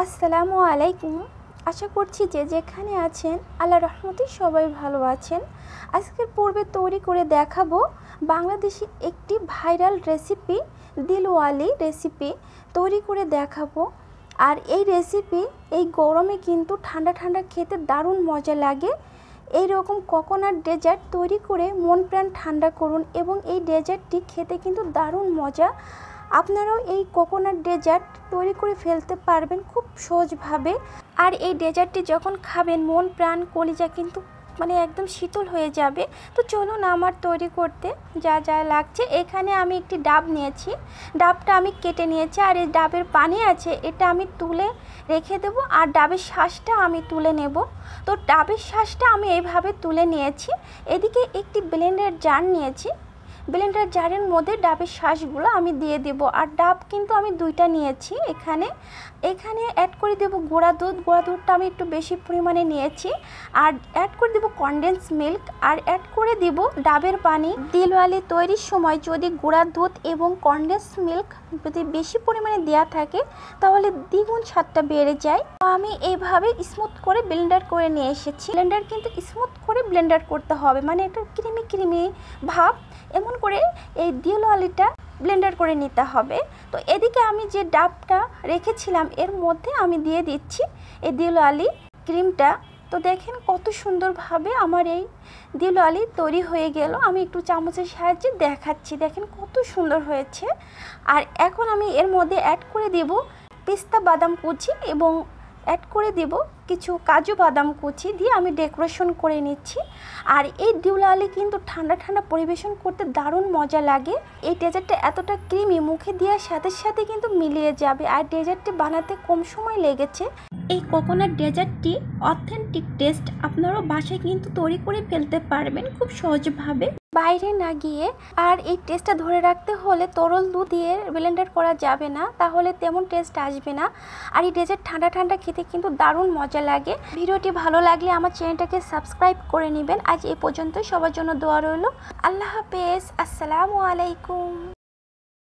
আসসালামু আলাইকুম। আশা করছি যে যেখানে আছেন আল্লাহর রহমতে সবাই ভালো আছেন। আজকের পর্বে তৈরি করে দেখাবো বাংলাদেশি একটি ভাইরাল রেসিপি, দিলওয়ালি রেসিপি তৈরি করে দেখাবো। আর এই রেসিপি এই গরমে কিন্তু ঠান্ডা ঠান্ডা খেতে দারুণ মজা লাগে। এই রকম কোকোনাট ডেজার্ট তৈরি করে মন প্রাণ ঠান্ডা করুন এবং এই ডেজার্টটি খেতে কিন্তু দারুণ মজা। আপনারাও এই কোকোনাট ডেজার্ট তৈরি করে ফেলতে পারবেন খুব সহজভাবে। আর এই ডেজার্টটি যখন খাবেন মন প্রাণ কলিজা কিন্তু একদম শীতল হয়ে যাবে। তো চলুন আমার তৈরি করতে যা যা লাগছে। এখানে আমি একটি ডাব নিয়েছি, ডাবটা আমি কেটে নিয়েছি। আর এই ডাবের পানি আছে এটা আমি তুলে রেখে দেবো, আর ডাবের শাঁসটা আমি তুলে নেব। তো ডাবের শাঁসটা আমি এইভাবে তুলে নিয়েছি। এদিকে একটি ব্লেন্ডার জার নিয়েছি, ব্লেন্ডার জারের মধ্যে ডাবের শাঁসগুলো আমি দিয়ে দেব। আর ডাব কিন্তু আমি দুইটা নিয়েছি। এখানে অ্যাড করে দেব গুঁড়া দুধ, গুঁড়া দুধটা আমি একটু বেশি পরিমাণে নিয়েছি। আর অ্যাড করে দেব কনডেন্স মিল্ক, আর অ্যাড করে দেব ডাবের পানি। দিলওয়ালি তৈরির সময় যদি গুঁড়া দুধ এবং কনডেন্স মিল্ক যদি বেশি পরিমাণে দেওয়া থাকে তাহলে দ্বিগুণ স্বাদটা বেড়ে যায়। তো আমি এইভাবে স্মুথ করে ব্লেন্ডার করে নিয়ে এসেছি। ব্লেন্ডার কিন্তু স্মুথ করে ব্লেন্ডার করতে হবে, একটা ক্রিমি ক্রিমি ভাব এমন করে এই দিলওয়ালিটা ব্লেন্ডার করে নিতে হবে। তো এদিকে আমি যে ডাবটা রেখেছিলাম এর মধ্যে আমি দিয়ে দিচ্ছি এই দিলওয়ালি ক্রিমটা। তো দেখেন কত সুন্দরভাবে আমার এই দিলওয়ালি তৈরি হয়ে গেল। আমি একটু চামচের সাহায্যে দেখাচ্ছি, দেখেন কত সুন্দর হয়েছে। আর এখন আমি এর মধ্যে অ্যাড করে দেব পেস্তা বাদাম কুচি এবং অ্যাড করে দেব কিছু কাজু বাদাম কুচি দিয়ে আমি ডেকোরেশন করে নিচ্ছি। আর এই দিলওয়ালি কিন্তু ঠান্ডা ঠান্ডা পরিবেশন করতে দারুণ মজা লাগে। এই ডেজার্টটা এতটা ক্রিমি, মুখে দেওয়ার সাথে সাথে কিন্তু মিলিয়ে যাবে। আর ডেজার্টটি বানাতে কম সময় লেগেছে। এই কোকোনাট ডেজার্টটি অথেন্টিক টেস্ট, আপনারাও বাসায় কিন্তু তৈরি করে ফেলতে পারবেন খুব সহজভাবে, বাইরে না গিয়ে। আর এই টেস্টটা ধরে রাখতে হলে তরল দুধ দিয়ে ব্লেন্ডার করা যাবে না, তাহলে তেমন টেস্ট আসবে না। আর এই ডেজার্ট ঠান্ডা ঠান্ডা খেতে কিন্তু দারুণ মজা লাগে। ভিডিওটি ভালো লাগলে আমার চ্যানেলটাকে সাবস্ক্রাইব করে নেবেন। আজ এই পর্যন্ত, সবার জন্য দোয়া রইল। আল্লাহ হাফেজ, আসসালামু আলাইকুম।